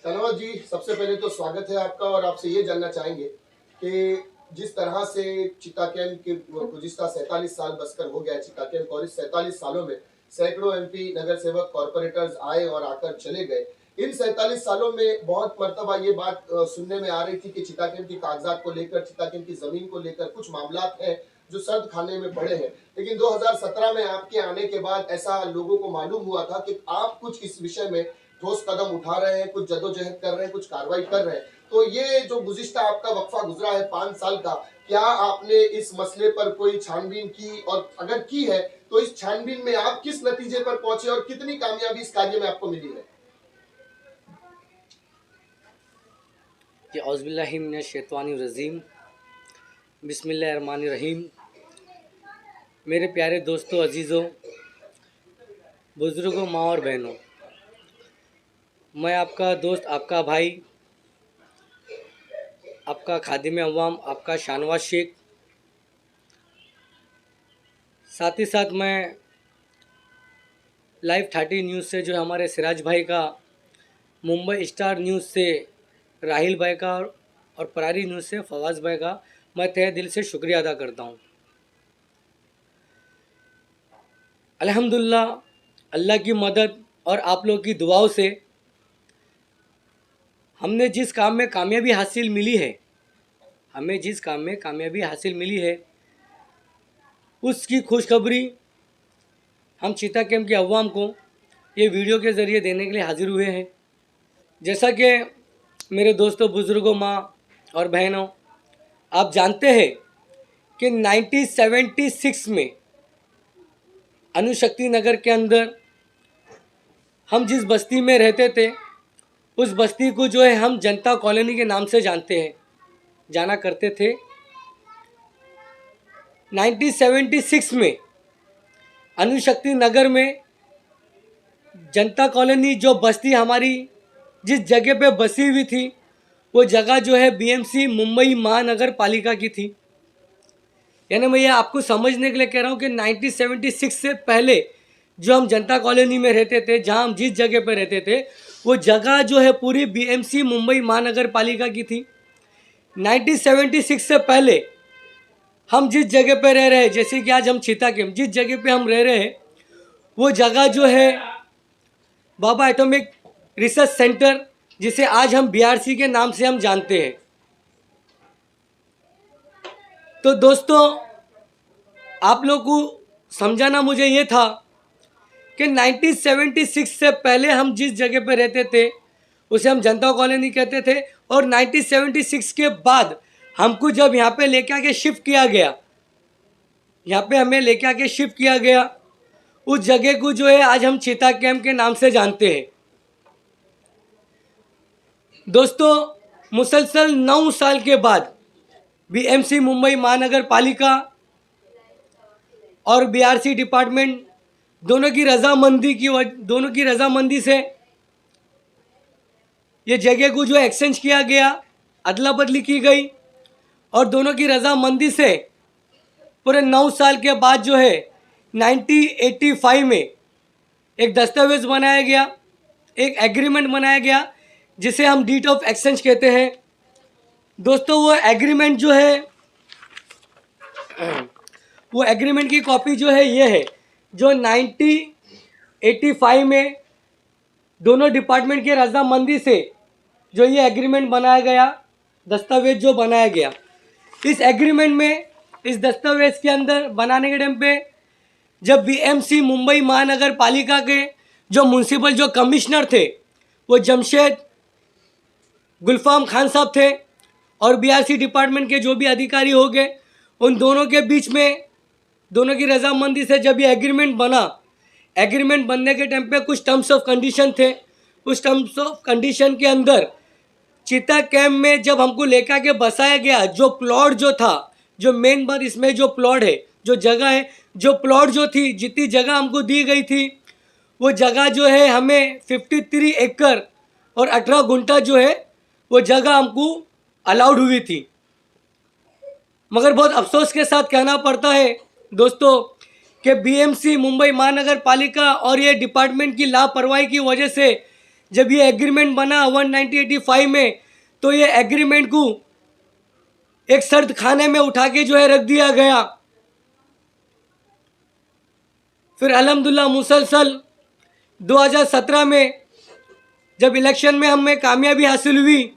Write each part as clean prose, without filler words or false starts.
शाहनवाज जी, सबसे पहले तो स्वागत है आपका और आपसे ये जानना चाहेंगे कि जिस तरह से चिता कैंप के गुज़िश्ता 47 साल बसकर हो गया चिता कैंप और इस 47 सालों में सैकड़ों एमपी, नगर सेवक, कॉर्पोरेटर्स आए और आकर चले गए। इन 47 सालों में बहुत मर्तबा ये बात सुनने में आ रही थी कि चिता कैंप की कागजात को लेकर, चिता कैंप की जमीन को लेकर कुछ मामलात हैं जो सर्द खाने में पड़े हैं। लेकिन 2017 में आपके आने के बाद ऐसा लोगों को मालूम हुआ था कि आप कुछ इस विषय में ठोस कदम उठा रहे हैं, कुछ जद्दोजहद कर रहे हैं, कुछ कार्रवाई कर रहे हैं। तो ये जो गुज़िश्ता आपका वक्फा गुजरा है 5 साल का, क्या आपने इस मसले पर कोई छानबीन की, और अगर की है तो इस छानबीन में आप किस नतीजे पर पहुंचे और कितनी कामयाबी इस कार्य में आपको मिली है? औज़ुबिल्लाहि मिनश्शैतानिर्रजीम, बिस्मिल्लाहिर्रहमानिर्रहीम। मेरे प्यारे दोस्तों, अजीज़ों, बुज़ुर्गों, माँ और बहनों, मैं आपका दोस्त, आपका भाई, आपका खादिम अवाम, आपका शाहनवाज शेख। साथ ही साथ मैं लाइव 30 न्यूज़ से जो हमारे सिराज भाई का, मुंबई स्टार न्यूज़ से राहिल भाई का और परारी न्यूज़ से फवाज भाई का मैं तहे दिल से शुक्रिया अदा करता हूँ। अल्हम्दुलिल्लाह, अल्लाह की मदद और आप लोग की दुआओं से हमने जिस काम में कामयाबी हासिल मिली है, उसकी खुशखबरी हम चिता कैंप के अवाम को ये वीडियो के ज़रिए देने के लिए हाजिर हुए हैं। जैसा कि मेरे दोस्तों, बुज़ुर्गों, माँ और बहनों, आप जानते हैं कि 1976 में अणुशक्ति नगर के अंदर हम जिस बस्ती में रहते थे, उस बस्ती को जो है हम जनता कॉलोनी के नाम से जाना करते थे। 1976 में अणुशक्ति नगर में जनता कॉलोनी, जो बस्ती हमारी जिस जगह पे बसी हुई थी, वो जगह जो है बीएमसी मुंबई महानगर पालिका की थी। यानी मैं ये आपको समझने के लिए कह रहा हूँ कि 1976 से पहले जो हम जनता कॉलोनी में रहते थे, जहाँ हम जिस जगह पे रहते थे, वो जगह जो है पूरी बीएमसी मुंबई महानगर पालिका की थी। 1976 से पहले हम जिस जगह पे रह रहे हैं, जैसे कि आज हम चिता कैंप जिस जगह पे हम रह रहे हैं, वो जगह जो है बाबा एटॉमिक रिसर्च सेंटर, जिसे आज हम बीआरसी के नाम से हम जानते हैं। तो दोस्तों, आप लोग को समझाना मुझे ये था कि 1976 से पहले हम जिस जगह पे रहते थे उसे हम जनता कॉलोनी कहते थे, और 1976 के बाद हमको जब यहाँ पे लेके आके शिफ्ट किया गया, उस जगह को जो है आज हम चिता कैंप के नाम से जानते हैं। दोस्तों, मुसलसल 9 साल के बाद बीएमसी मुंबई महानगर पालिका और बीआरसी डिपार्टमेंट दोनों की रजामंदी से ये जगह को जो एक्सचेंज किया गया, अदला बदली की गई, और दोनों की रजामंदी से पूरे 9 साल के बाद जो है 1985 में एक दस्तावेज बनाया गया, एक एग्रीमेंट बनाया गया, जिसे हम डीड ऑफ एक्सचेंज कहते हैं। दोस्तों, वो एग्रीमेंट जो है, वो एग्रीमेंट की कॉपी जो है ये है, जो 1985 में दोनों डिपार्टमेंट की रजामंदी से जो ये एग्रीमेंट बनाया गया, दस्तावेज जो बनाया गया, इस एग्रीमेंट में, इस दस्तावेज के अंदर बनाने के टाइम पे जब बीएमसी मुंबई महानगर पालिका के जो म्यूनसिपल जो कमिश्नर थे, वो जमशेद गुलफाम खान साहब थे, और बीआरसी डिपार्टमेंट के जो भी अधिकारी हो गए, उन दोनों के बीच में, दोनों की रजामंदी से जब ये एग्रीमेंट बनने के टाइम पे कुछ टर्म्स ऑफ कंडीशन थे। उस टर्म्स ऑफ कंडीशन के अंदर चिता कैंप में जब हमको लेकर के बसाया गया, जो प्लॉट जो था, जो मेन बात इसमें जो प्लॉट है, जो जगह है, जो प्लॉट जो थी, जितनी जगह हमको दी गई थी, वो जगह जो है हमें 53 एकड़ और 18 गुंठा जो है वो जगह हमको अलाउड हुई थी। मगर बहुत अफसोस के साथ कहना पड़ता है दोस्तों कि बीएमसी मुंबई महानगर पालिका और ये डिपार्टमेंट की लापरवाही की वजह से जब ये एग्रीमेंट बना 1985 में, तो ये एग्रीमेंट को एक सर्द खाने में उठा के जो है रख दिया गया। फिर अल्हम्दुलिल्लाह मुसलसल 2017 में जब इलेक्शन में हमें कामयाबी हासिल हुई,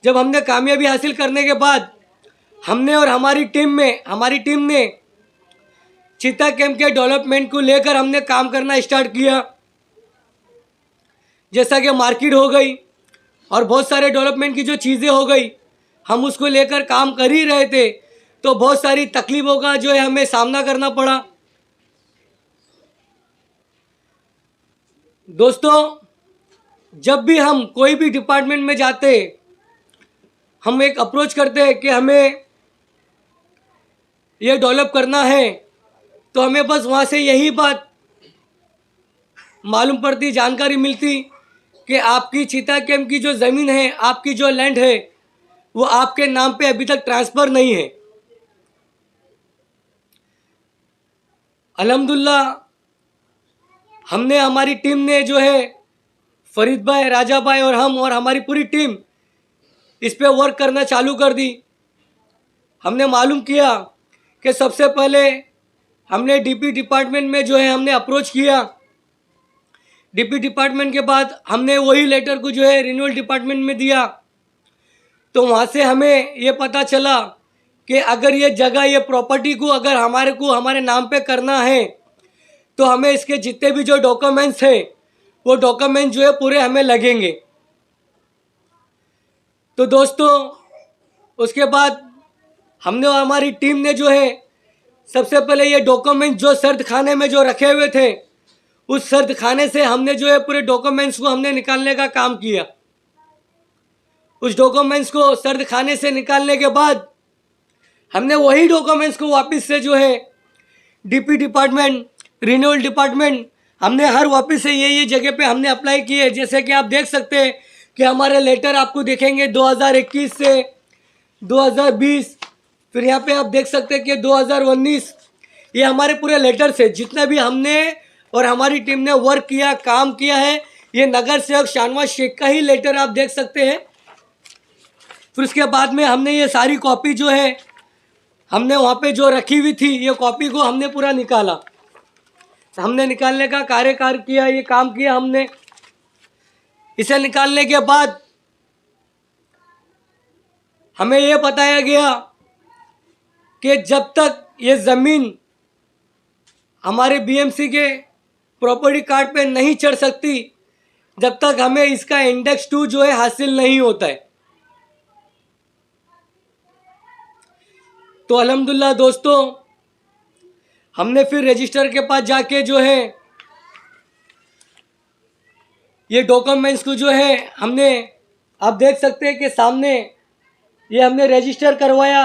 जब हमने कामयाबी हासिल करने के बाद हमने और हमारी टीम ने चीता कैंप के डेवलपमेंट को लेकर हमने काम करना स्टार्ट किया। जैसा कि मार्केट हो गई और बहुत सारे डेवलपमेंट की जो चीज़ें हो गई, हम उसको लेकर काम कर ही रहे थे, तो बहुत सारी तकलीफ़ों का जो है हमें सामना करना पड़ा। दोस्तों, जब भी हम कोई भी डिपार्टमेंट में जाते, हम एक अप्रोच करते हैं कि हमें ये डेवलप करना है, तो हमें बस वहाँ से यही बात मालूम पड़ती, जानकारी मिलती कि आपकी चीता कैंप की जो ज़मीन है, आपकी जो लैंड है, वो आपके नाम पे अभी तक ट्रांसफ़र नहीं है। अल्हम्दुलिल्लाह हमने, हमारी टीम ने जो है, फरीद भाई, राजा भाई और हम और हमारी पूरी टीम इस पे वर्क करना चालू कर दी। हमने मालूम किया कि सबसे पहले हमने डीपी डिपार्टमेंट में जो है हमने अप्रोच किया। डीपी डिपार्टमेंट के बाद हमने वही लेटर को जो है रिन्यूअल डिपार्टमेंट में दिया। तो वहाँ से हमें ये पता चला कि अगर ये जगह, ये प्रॉपर्टी को अगर हमारे नाम पे करना है, तो हमें इसके जितने भी जो डॉक्यूमेंट्स हैं, वो डॉक्यूमेंट जो है पूरे हमें लगेंगे। तो दोस्तों, उसके बाद हमने और हमारी टीम ने जो है सबसे पहले ये डॉक्यूमेंट जो सर्द खाने में जो रखे हुए थे, उस सर्द खाने से हमने जो है पूरे डॉक्यूमेंट्स को हमने निकालने का काम किया। उस डॉक्यूमेंट्स को सर्द खाने से निकालने के बाद हमने वही डॉक्यूमेंट्स को वापस से जो है डीपी डिपार्टमेंट, रिन्यूअल डिपार्टमेंट, हमने हर वापस से ये जगह पे हमने अप्लाई किए। जैसे कि आप देख सकते हैं कि हमारे लेटर आपको दिखेंगे 2021 से 2020, फिर यहाँ पे आप देख सकते हैं कि 2019, ये हमारे पूरे लेटर से जितना भी हमने और हमारी टीम ने वर्क किया, काम किया है, ये नगर सेवक शाहनवाज शेख का ही लेटर आप देख सकते हैं। फिर उसके बाद में हमने ये सारी कॉपी जो है हमने वहाँ पे जो रखी हुई थी, ये कॉपी को हमने पूरा निकाला। हमने निकालने का कार्य किया, ये काम किया हमने। इसे निकालने के बाद हमें ये बताया गया कि जब तक ये ज़मीन हमारे बीएमसी के प्रॉपर्टी कार्ड पे नहीं चढ़ सकती, जब तक हमें इसका इंडेक्स 2 जो है हासिल नहीं होता है। तो अल्हम्दुलिल्लाह दोस्तों, हमने फिर रजिस्टर के पास जाके जो है ये डॉक्यूमेंट्स को जो है हमने, आप देख सकते हैं कि सामने ये हमने रजिस्टर करवाया।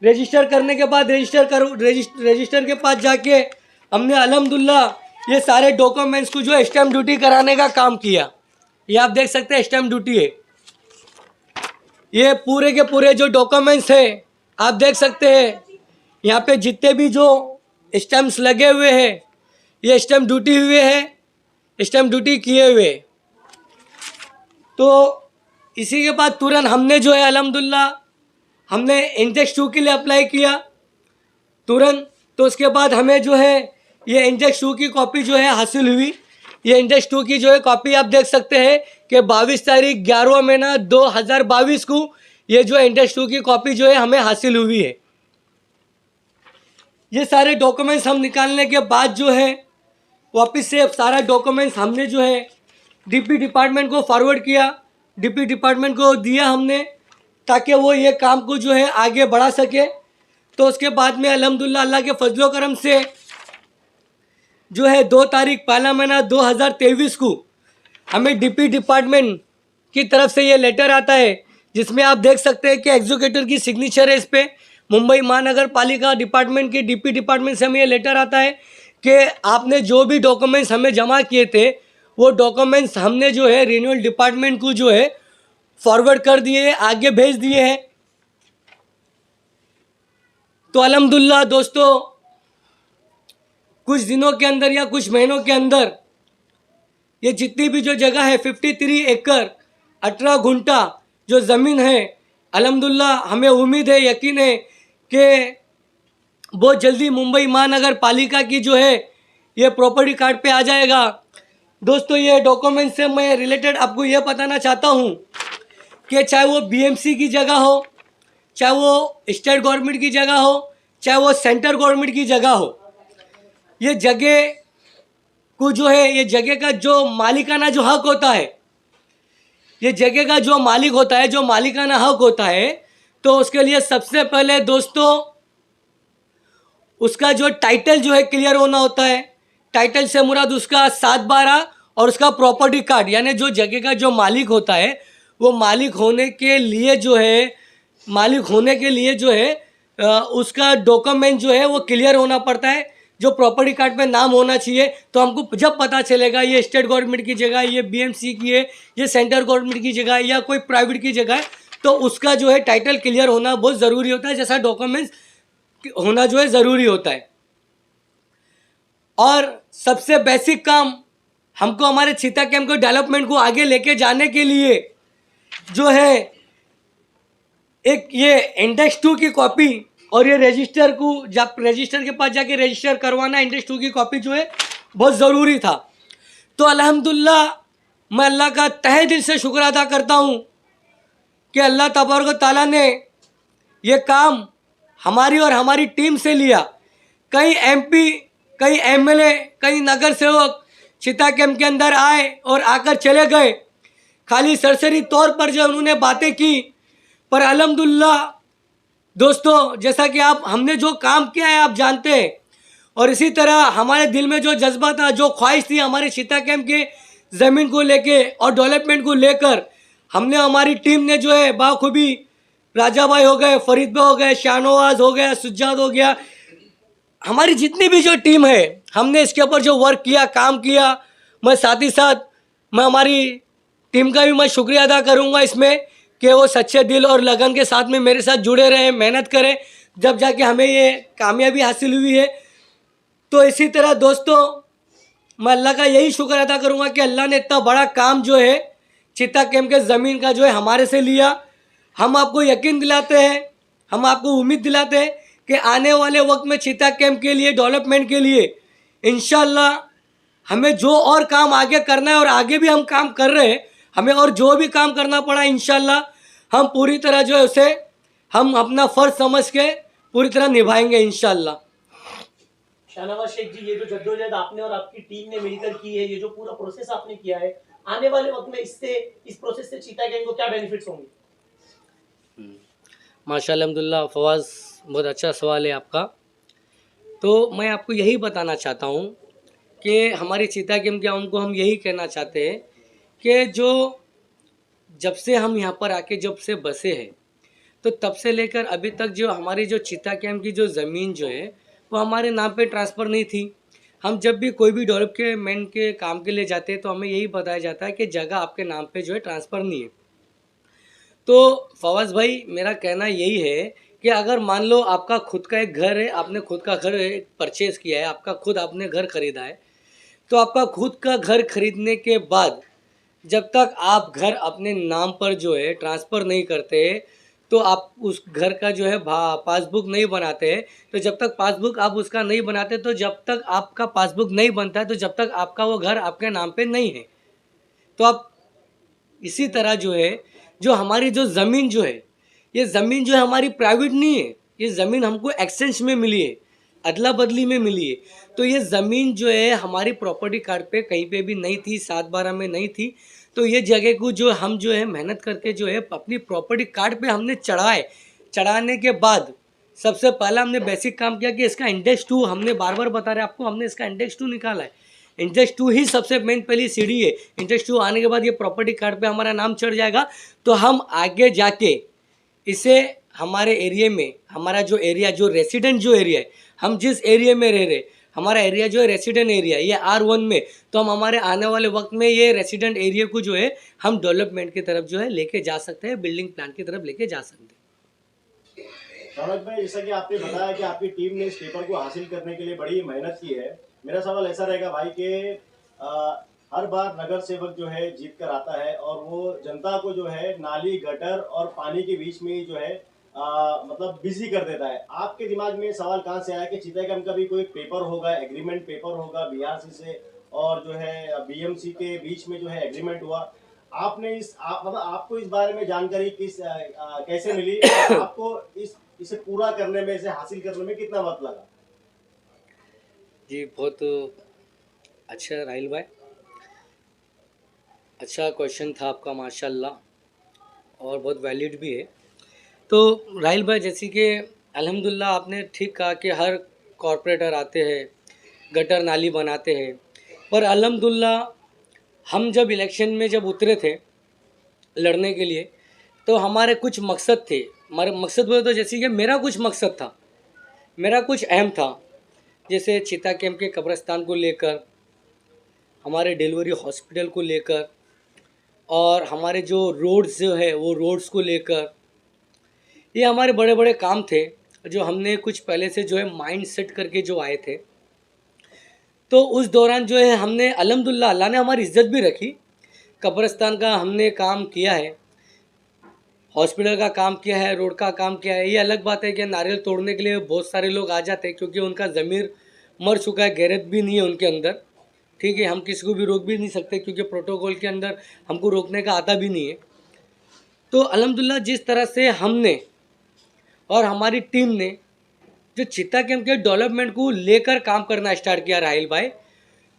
रजिस्टर करने के बाद रजिस्टर के पास जाके हमने अल्हम्दुलिल्लाह ये सारे डॉक्यूमेंट्स को जो है स्टैम्प ड्यूटी कराने का काम किया। ये आप देख सकते हैं स्टैम्प ड्यूटी है। ये पूरे के पूरे जो डॉक्यूमेंट्स है आप देख सकते हैं, यहाँ पे जितने भी जो स्टैम्प्स लगे हुए हैं, ये स्टैम्प ड्यूटी हुए हैं, स्टैम्प ड्यूटी किए हुए। तो इसी के बाद तुरंत हमने जो है अल्हम्दुलिल्लाह हमने इंडेक्स 2 के लिए अप्लाई किया तुरंत। तो उसके बाद हमें जो है ये इंडेक्स 2 की कॉपी जो है हासिल हुई। ये इंडेक्स 2 की जो है कॉपी आप देख सकते हैं कि 22 तारीख 11वां महीना 2022 को ये जो इंडेक्स 2 की कॉपी जो है हमें हासिल हुई है। ये सारे डॉक्यूमेंट्स हम निकालने के बाद जो है वापस से सारा डॉक्यूमेंट्स हमने जो है डीपी डिपार्टमेंट को फॉरवर्ड किया, डीपी डिपार्टमेंट को दिया हमने, ताकि वो ये काम को जो है आगे बढ़ा सके। तो उसके बाद में अल्हम्दुलिल्लाह अल्लाह के फजलो करम से जो है 2 तारीख 1 महीना 2023 को हमें डीपी डिपार्टमेंट की तरफ से ये लेटर आता है, जिसमें आप देख सकते हैं कि एग्जीक्यूटिव की सिग्नेचर है इस पर। मुंबई महानगर पालिका डिपार्टमेंट की डीपी डिपार्टमेंट से हमें ये लेटर आता है कि आपने जो भी डॉक्यूमेंट्स हमें जमा किए थे, वो डॉक्यूमेंट्स हमने जो है रिन्यूअल डिपार्टमेंट को जो है फॉरवर्ड कर दिए, आगे भेज दिए हैं। तो अल्हम्दुलिल्लाह दोस्तों, कुछ दिनों के अंदर या कुछ महीनों के अंदर ये जितनी भी जो जगह है 53 एकड़ 18 गुंठा जो ज़मीन है, अल्हम्दुलिल्लाह हमें उम्मीद है, यकीन है कि बहुत जल्दी मुंबई महानगर पालिका की जो है ये प्रॉपर्टी कार्ड पे आ जाएगा। दोस्तों, ये डॉक्यूमेंट से मैं रिलेटेड आपको ये बताना चाहता हूँ कि चाहे वो बीएमसी की जगह हो, चाहे वो स्टेट गवर्नमेंट की जगह हो, चाहे वो सेंट्रल गवर्नमेंट की जगह हो, ये जगह को जो है, ये जगह का जो मालिकाना जो हक होता है, ये जगह का जो मालिक होता है, जो मालिकाना हक होता है, तो उसके लिए सबसे पहले दोस्तों उसका जो टाइटल जो है क्लियर होना होता है। टाइटल से मुराद उसका 7/12 और उसका प्रॉपर्टी कार्ड, यानी जो जगह का जो मालिक होता है वो मालिक होने के लिए जो है, मालिक होने के लिए जो है उसका डॉक्यूमेंट जो है वो क्लियर होना पड़ता है, जो प्रॉपर्टी कार्ड पे नाम होना चाहिए। तो हमको जब पता चलेगा ये स्टेट गवर्नमेंट की जगह, ये बीएमसी की है, ये सेंट्रल गवर्नमेंट की जगह या कोई प्राइवेट की जगह है, तो उसका जो है टाइटल क्लियर होना बहुत ज़रूरी होता है, जैसा डॉक्यूमेंट्स होना जो है ज़रूरी होता है। और सबसे बेसिक काम हमको हमारे चीता कैंप को डेवलपमेंट को आगे लेके जाने के लिए जो है एक ये इंडेक्स 2 की कॉपी और ये रजिस्टर को जब रजिस्टर के पास जाके रजिस्टर करवाना, इंडेक्स 2 की कॉपी जो है बहुत ज़रूरी था। तो अल्हम्दुलिल्लाह मैं अल्लाह का तहे दिल से शुक्र अदा करता हूँ कि अल्लाह तबारक ताला ने ये काम हमारी और हमारी टीम से लिया। कई एमपी, कई एमएलए, कई नगर सेवक चीता कैंप के अंदर आए और आकर चले गए, खाली सरसरी तौर पर जो उन्होंने बातें की, पर अल्हम्दुलिल्लाह दोस्तों जैसा कि आप हमने जो काम किया है आप जानते हैं, और इसी तरह हमारे दिल में जो जज्बा था, जो ख्वाहिश थी हमारे चीता कैंप के ज़मीन को लेके और डेवलपमेंट को लेकर, हमने हमारी टीम ने जो है बाखूबी, राजा भाई हो गए, फरीद भाई हो गए, शाहनवाज हो गया, सुजाद हो गया, हमारी जितनी भी जो टीम है हमने इसके ऊपर जो वर्क किया, काम किया। मैं साथ ही साथ मैं हमारी टीम का भी मैं शुक्रिया अदा करूंगा इसमें कि वो सच्चे दिल और लगन के साथ में मेरे साथ जुड़े रहे, मेहनत करें, जब जाके हमें ये कामयाबी हासिल हुई है। तो इसी तरह दोस्तों मैं अल्लाह का यही शुक्र अदा करूंगा कि अल्लाह ने इतना बड़ा काम जो है चीता कैंप के ज़मीन का जो है हमारे से लिया। हम आपको यकीन दिलाते हैं, हम आपको उम्मीद दिलाते हैं कि आने वाले वक्त में चीता कैंप के लिए, डेवलपमेंट के लिए इंशाल्लाह हमें जो और काम आगे करना है, और आगे भी हम काम कर रहे हैं, हमें और जो भी काम करना पड़ा इंशाल्लाह हम पूरी तरह जो है उसे हम अपना फ़र्ज समझ के पूरी तरह निभाएंगे इंशाल्लाह। शाहनवाज शेख जी, ये जो जद्दोजहद आपने और आपकी टीम ने मिलकर की है, ये जो पूरा प्रोसेस आपने किया है, आने वाले वक्त में इस प्रोसेस से चीता गैंग को क्या बेनिफिट्स होंगे? माशाल्लाह अल्हम्दुलिल्लाह फवाज, बहुत अच्छा सवाल है आपका। तो मैं आपको यही बताना चाहता हूँ कि हमारी चीता कैंप के उनको हम यही कहना चाहते हैं कि जो जब से हम यहाँ पर आके जब से बसे हैं, तो तब से लेकर अभी तक जो हमारी जो चीता कैंप की जो ज़मीन जो है वो हमारे नाम पे ट्रांसफ़र नहीं थी। हम जब भी कोई भी डेवलपमेंट के काम के लिए जाते हैं तो हमें यही बताया जाता है कि जगह आपके नाम पे जो है ट्रांसफ़र नहीं है। तो फवाज भाई, मेरा कहना यही है कि अगर मान लो आपका खुद का एक घर है, आपने खुद का घर परचेज़ किया है, आपका खुद आपने घर ख़रीदा है, तो आपका खुद का घर खरीदने के बाद जब तक आप घर अपने नाम पर जो है ट्रांसफ़र नहीं करते, तो आप उस घर का जो है पासबुक नहीं बनाते, तो जब तक पासबुक आप उसका नहीं बनाते, तो जब तक आपका पासबुक नहीं बनता है, तो जब तक आपका वो घर आपके नाम पे नहीं है। तो आप इसी तरह जो है, जो हमारी जो ज़मीन जो है, ये ज़मीन जो है हमारी प्राइवेट नहीं है, ये ज़मीन हमको एक्सचेंज में मिली है, अदला बदली में मिली है। तो ये ज़मीन जो है हमारी प्रॉपर्टी कार्ड पे कहीं पे भी नहीं थी, 7/12 में नहीं थी। तो ये जगह को जो हम जो है मेहनत करके जो है अपनी प्रॉपर्टी कार्ड पे हमने चढ़ाने के बाद सबसे पहला हमने बेसिक काम किया कि इसका इंडेक्स 2, हमने बार बार बता रहे आपको, हमने इसका इंडेक्स 2 निकाला है। इंडेक्स 2 ही सबसे मेन पहली सीढ़ी है। इंडेक्स 2 आने के बाद ये प्रॉपर्टी कार्ड पे हमारा नाम चढ़ जाएगा, तो हम आगे जाके इसे हमारे एरिया में, हमारा जो एरिया, जो रेसिडेंट जो एरिया है, हम जिस एरिया में रह रहे, हमारा एरिया जो है रेसिडेंट एरिया, ये R1 में, तो हम हमारे आने वाले वक्त में ये रेसिडेंट एरिया को जो है हम डेवलपमेंट की तरफ जो है लेके जा सकते हैं, बिल्डिंग प्लान की तरफ लेके जा सकते हैं। शाहनवाज भाई, जैसा कि आपने बताया कि आपकी टीम ने इस पेपर को हासिल करने के लिए बड़ी मेहनत की है, मेरा सवाल ऐसा रहेगा भाई कि हर बार नगर सेवक जो है जीत कर आता है और वो जनता को जो है नाली गटर और पानी के बीच में ही जो है मतलब बिजी कर देता है। आपके दिमाग में सवाल कहाँ से आया कि चिटागंग का भी कोई पेपर होगा, एग्रीमेंट पेपर होगा बीआरसी से और जो है बीएमसी के बीच में जो है एग्रीमेंट हुआ। आपने मतलब आपको इस बारे में जानकारी कैसे मिली और आपको इसे पूरा करने में, इसे हासिल करने में कितना वक्त लगा? जी बहुत अच्छा राहिल भाई, अच्छा क्वेश्चन था आपका माशाल्लाह और बहुत वैलिड भी है। तो राहिल भाई, जैसे कि अल्हम्दुलिल्लाह आपने ठीक कहा कि हर कॉरपोरेटर आते हैं, गटर नाली बनाते हैं, पर अल्हम्दुलिल्लाह हम जब इलेक्शन में जब उतरे थे लड़ने के लिए तो हमारे कुछ मकसद थे। हमारे मकसद बोले तो जैसे कि मेरा कुछ मकसद था, मेरा कुछ अहम था, जैसे चिता कैंप के कब्रिस्तान को लेकर, हमारे डिलीवरी हॉस्पिटल को लेकर और हमारे जो रोड्स जो है वो रोड्स को लेकर, ये हमारे बड़े बड़े काम थे जो हमने कुछ पहले से जो है माइंड सेट करके जो आए थे। तो उस दौरान जो है हमने अल्हम्दुलिल्लाह अल्लाह ने हमारी इज्जत भी रखी। कब्रिस्तान का हमने काम किया है, हॉस्पिटल का काम किया है, रोड का काम किया है। ये अलग बात है कि नारियल तोड़ने के लिए बहुत सारे लोग आ जाते हैं क्योंकि उनका ज़मीर मर चुका है, गैरत भी नहीं है उनके अंदर। ठीक है, हम किसी को भी रोक भी नहीं सकते क्योंकि प्रोटोकॉल के अंदर हमको रोकने का आता भी नहीं है। तो अल्हम्दुलिल्लाह जिस तरह से हमने और हमारी टीम ने जो चिता कैंप के डेवलपमेंट को लेकर काम करना स्टार्ट किया राहिल भाई,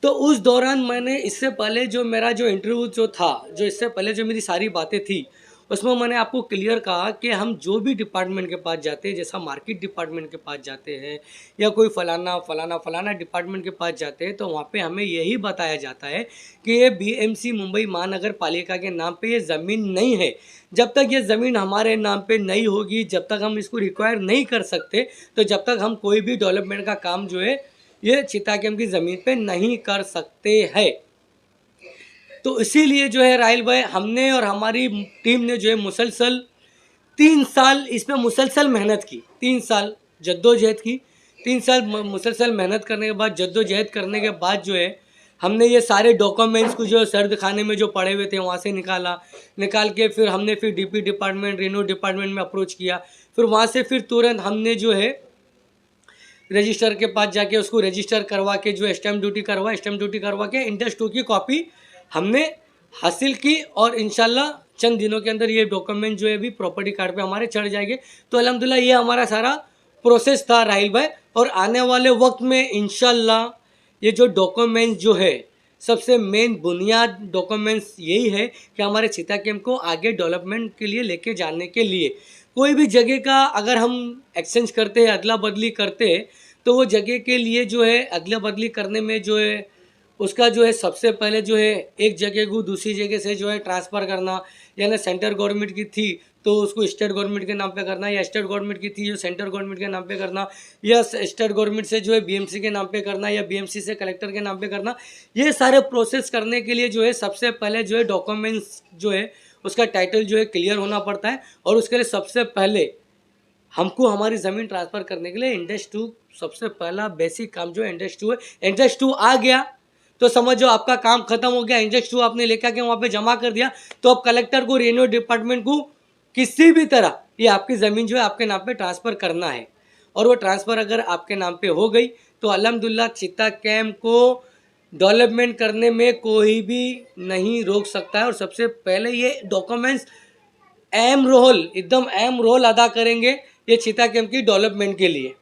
तो उस दौरान मैंने इससे पहले जो मेरा जो इंटरव्यू जो था, जो इससे पहले जो मेरी सारी बातें थी, उसमें मैंने आपको क्लियर कहा कि हम जो भी डिपार्टमेंट के पास जाते हैं, जैसा मार्केट डिपार्टमेंट के पास जाते हैं या कोई फलाना डिपार्टमेंट के पास जाते हैं, तो वहाँ पे हमें यही बताया जाता है कि ये बीएमसी मुंबई महानगर पालिका के नाम पे ये ज़मीन नहीं है। जब तक ये ज़मीन हमारे नाम पे नहीं होगी, जब तक हम इसको रिक्वायर नहीं कर सकते, तो जब तक हम कोई भी डेवलपमेंट का काम जो है ये चिता कैंप की ज़मीन पे नहीं कर सकते हैं। तो इसीलिए जो है राहिल भाई, हमने और हमारी टीम ने जो है मुसलसल 3 साल इस पर मुसलसल मेहनत की, 3 साल जद्दोजहद की। 3 साल मुसलसल मेहनत करने के बाद, जद्दोजहद करने के बाद जो है हमने ये सारे डॉक्यूमेंट्स को जो सर्द खाने में जो पड़े हुए थे वहाँ से निकाल के फिर हमने फिर डीपी डिपार्टमेंट, रेनो डिपार्टमेंट में अप्रोच किया। फिर वहाँ से फिर तुरंत हमने जो है रजिस्टर के पास जाके उसको रजिस्टर करवा के जो स्टैम्प ड्यूटी करवा के इंडस 2 की कॉपी हमने हासिल की और इंशाल्लाह चंद दिनों के अंदर ये डॉक्यूमेंट जो है भी प्रॉपर्टी कार्ड पे हमारे चढ़ जाएंगे। तो अल्हम्दुलिल्लाह ये हमारा सारा प्रोसेस था राहिल भाई, और आने वाले वक्त में इंशाल्लाह ये जो डॉक्यूमेंट जो है, सबसे मेन बुनियाद डॉक्यूमेंट्स यही है कि हमारे चिता कैंप को आगे डेवलपमेंट के लिए लेके जाने के लिए कोई भी जगह का अगर हम एक्सचेंज करते हैं, अदला बदली करते हैं, तो वो जगह के लिए जो है अदला बदली करने में जो है उसका जो है सबसे पहले जो है एक जगह को दूसरी जगह से जो है ट्रांसफ़र करना, यानी सेंटर गवर्नमेंट की थी तो उसको स्टेट गवर्नमेंट के नाम पे करना, या स्टेट गवर्नमेंट की थी जो सेंटर गवर्नमेंट के नाम पे करना, या स्टेट गवर्नमेंट से जो है बीएमसी के नाम पे करना, या बीएमसी से कलेक्टर के नाम पे करना। ये सारे प्रोसेस करने के लिए जो है सबसे पहले जो है डॉक्यूमेंट्स जो है उसका टाइटल जो है क्लियर होना पड़ता है, और उसके लिए सबसे पहले हमको हमारी ज़मीन ट्रांसफ़र करने के लिए इंडस 2 सबसे पहला बेसिक काम जो है इंडस 2 है। इंडस 2 आ गया तो समझो आपका काम खत्म हो गया। इंडस 2 आपने लेकर के वहाँ पे जमा कर दिया, तो अब कलेक्टर को, रेवेन्यू डिपार्टमेंट को किसी भी तरह ये आपकी ज़मीन जो है आपके नाम पे ट्रांसफ़र करना है, और वो ट्रांसफ़र अगर आपके नाम पे हो गई तो अल्हम्दुलिल्लाह चिता कैंप को डेवलपमेंट करने में कोई भी नहीं रोक सकता है। और सबसे पहले ये डॉक्यूमेंट्स एकदम अहम रोल अदा करेंगे ये चिता कैंप की डेवलपमेंट के लिए।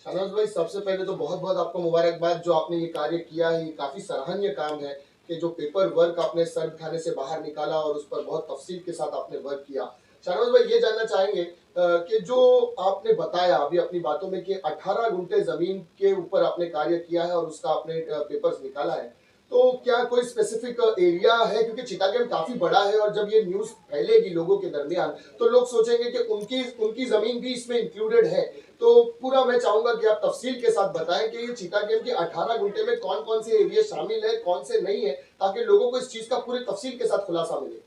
शाहनवाज भाई, सबसे पहले तो बहुत बहुत आपको मुबारकबाद, जो आपने ये कार्य किया है, ये काफी सराहनीय काम है कि जो पेपर वर्क आपने सर्द खाने से बाहर निकाला और उस पर बहुत तफसील के साथ आपने वर्क किया। शाहनवाज भाई, ये जानना चाहेंगे कि जो आपने बताया अभी अपनी बातों में कि 18 गुंठे जमीन के ऊपर आपने कार्य किया है और उसका आपने पेपर्स निकाला है, तो क्या कोई स्पेसिफिक एरिया है? क्योंकि चिता कैंप काफी बड़ा है और जब ये न्यूज फैलेगी लोगों के दरमियान तो लोग सोचेंगे कि उनकी जमीन भी इसमें इंक्लूडेड है। तो पूरा मैं चाहूंगा कि आप तफसील के साथ बताएं कि ये चिता कैंप के 18 गुंठे में कौन कौन से एरिया शामिल है, कौन से नहीं है, ताकि लोगों को इस चीज का पूरी तफसील के साथ खुलासा मिले।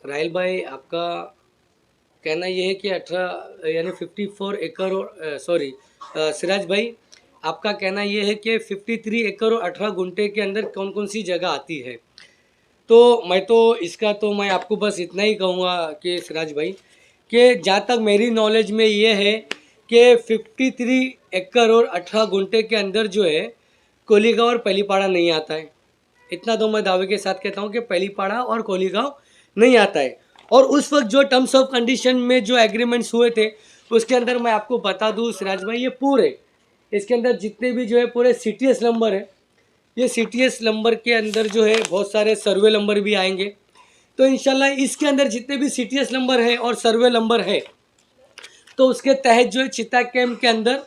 राहिल भाई, आपका कहना ये है कि 18 यानी 54 एकड़, और सिराज भाई आपका कहना ये है कि 53 एकड़ और 18 गुंठे के अंदर कौन कौन सी जगह आती है। तो मैं आपको बस इतना ही कहूँगा कि सिराज भाई कि जहाँ तक मेरी नॉलेज में ये है कि 53 एकड़ और 18 गुंठे के अंदर जो है कोलीगांव और पलीपाड़ा नहीं आता है। इतना तो मैं दावे के साथ कहता हूँ कि पलीपाड़ा और कोलीगांव नहीं आता है। और उस वक्त जो टर्म्स ऑफ कंडीशन में जो एग्रीमेंट्स हुए थे उसके अंदर मैं आपको बता दूँ सिराज भाई, ये पूरे इसके अंदर जितने भी जो है पूरे CTS नंबर है, ये CTS नंबर के अंदर जो है बहुत सारे सर्वे नंबर भी आएंगे। तो इंशाल्लाह इसके अंदर जितने भी CTS नंबर है और सर्वे नंबर है तो उसके तहत जो है चिता कैंप के अंदर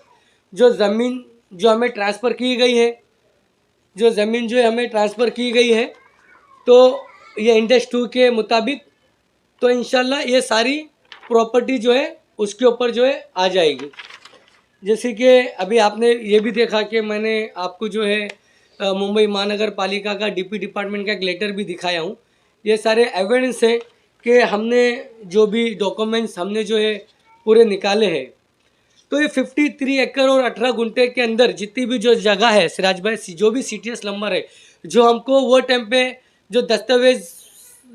जो ज़मीन जो हमें ट्रांसफ़र की गई है, जो ज़मीन जो है हमें ट्रांसफ़र की गई है, तो ये इंडेक्स 2 के मुताबिक तो इंशाल्लाह ये सारी प्रॉपर्टी जो है उसके ऊपर जो है आ जाएगी। जैसे कि अभी आपने ये भी देखा कि मैंने आपको जो है मुंबई महानगर पालिका का DP डिपार्टमेंट का एक लेटर भी दिखाया हूँ। ये सारे एविडेंस है कि हमने जो भी डॉक्यूमेंट्स हमने जो है पूरे निकाले हैं। तो ये 53 एकड़ और 18 गुंठे के अंदर जितनी भी जो जगह है सिराज भाई, जो भी CTS नंबर है, जो हमको वो टाइम पे जो दस्तावेज़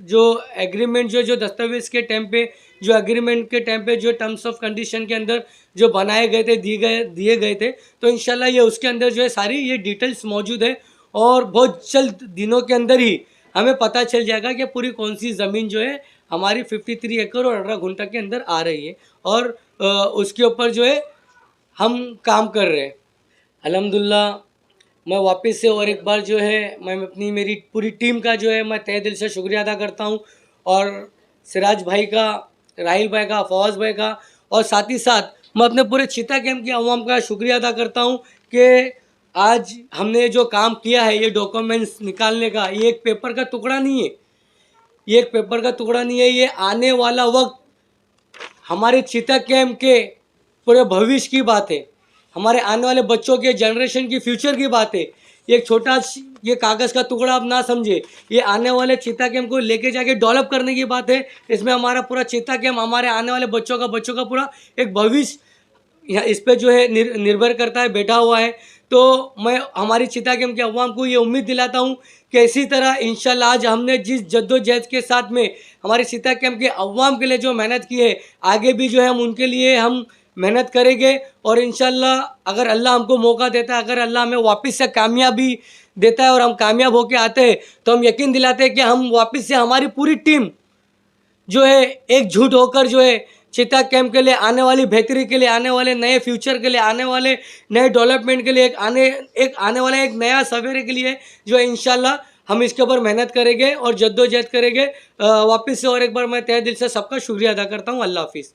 जो एग्रीमेंट जो दस्तावेज़ के टाइम पे जो एग्रीमेंट के टाइम पे जो टर्म्स ऑफ कंडीशन के अंदर जो बनाए गए थे दिए गए थे, तो इंशाल्लाह ये उसके अंदर जो है सारी ये डिटेल्स मौजूद है। और बहुत जल्द दिनों के अंदर ही हमें पता चल जाएगा कि पूरी कौन सी ज़मीन जो है हमारी 53 एकड़ और 18 गुंठा के अंदर आ रही है और उसके ऊपर जो है हम काम कर रहे हैं। अल्हम्दुलिल्लाह मैं वापस से और एक बार जो है मैं मेरी पूरी टीम का जो है मैं तहे दिल से शुक्रिया अदा करता हूँ, और सिराज भाई का, राहिल भाई का, फवाज भाई का, और साथ ही साथ मैं अपने पूरे चिता कैंप की अवाम का शुक्रिया अदा करता हूँ कि आज हमने जो काम किया है ये डॉक्यूमेंट्स निकालने का, ये एक पेपर का टुकड़ा नहीं है, ये एक पेपर का टुकड़ा नहीं है, ये आने वाला वक्त हमारे चिता कैंप के पूरे भविष्य की बात है, हमारे आने वाले बच्चों के जनरेशन की फ्यूचर की बात है। ये एक छोटा ये कागज़ का टुकड़ा आप ना समझे, ये आने वाले चिता कैंप को लेके जाके डेवलप करने की बात है। इसमें हमारा पूरा चिता कैंप हमारे आने वाले बच्चों का पूरा एक भविष्य इस पे जो है निर्भर करता है, बैठा हुआ है। तो मैं हमारी चिता कैंप के अवाम को ये उम्मीद दिलाता हूँ कि इसी तरह इंशाल्लाह आज हमने जिस जद्दोजहद के साथ में हमारे चिता कैंप के अवाम के लिए जो मेहनत की है, आगे भी जो है हम उनके लिए हम मेहनत करेंगे। और इंशाल्लाह अगर अल्लाह हमको मौका देता है, अगर अल्लाह हमें वापस से कामयाबी देता है और हम कामयाब होके आते हैं, तो हम यकीन दिलाते हैं कि हम वापस से हमारी पूरी टीम जो है एकजुट होकर जो है चिता कैंप के लिए, आने वाली बेहतरी के लिए, आने वाले नए फ्यूचर के लिए, आने वाले नए डेवलपमेंट के लिए, आने वाले एक नया सवेरे के लिए जो है इंशाल्लाह हम इसके ऊपर मेहनत करेंगे और जद्दोजहद करेंगे। वापस से और एक बार मैं तहे दिल से सबका शुक्रिया अदा करता हूँ। अल्लाह हाफिज़।